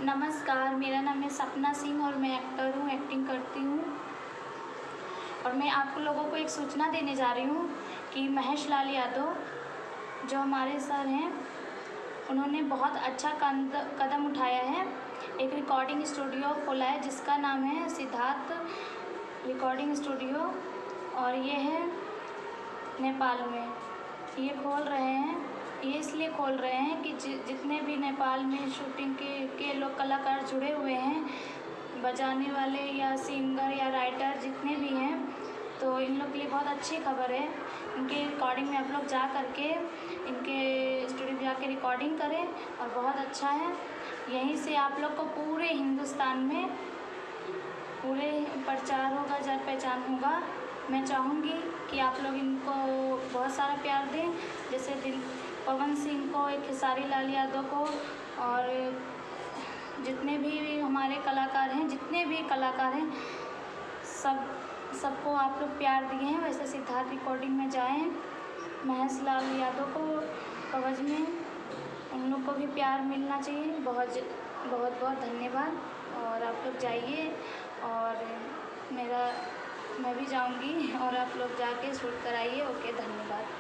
नमस्कार, मेरा नाम है सपना सिंह और मैं एक्टर हूँ, एक्टिंग करती हूँ। और मैं आप लोगों को एक सूचना देने जा रही हूँ कि महेश लाल यादव जो हमारे सर हैं, उन्होंने बहुत अच्छा कदम उठाया है। एक रिकॉर्डिंग स्टूडियो खोला है जिसका नाम है सिद्धार्थ रिकॉर्डिंग स्टूडियो, और ये है नेपाल में। ये खोल रहे हैं, ये इसलिए खोल रहे हैं कि जितने भी नेपाल में शूटिंग के लोग कलाकार जुड़े हुए हैं, बजाने वाले या सिंगर या राइटर जितने भी हैं, तो इन लोग के लिए बहुत अच्छी खबर है। इनके रिकॉर्डिंग में आप लोग जा कर के इनके स्टूडियो में जाके रिकॉर्डिंग करें और बहुत अच्छा है। यहीं से आप लोग को पूरे हिंदुस्तान में पूरे प्रचार होगा, जान पहचान होगा। मैं चाहूँगी कि आप लोग इनको बहुत सारा प्यार दें, जैसे पवन सिंह को, एक खेसारी लाल यादव को, और जितने भी हमारे कलाकार हैं, जितने भी कलाकार हैं, सबको आप लोग प्यार दिए हैं। वैसे सिद्धार्थ रिकॉर्डिंग में जाएं, महेश लाल यादव को कवच में, उन लोग को भी प्यार मिलना चाहिए। बहुत बहुत धन्यवाद। और आप लोग जाइए, और मैं भी जाऊंगी, और आप लोग जाके शूट कराइए। ओके, धन्यवाद।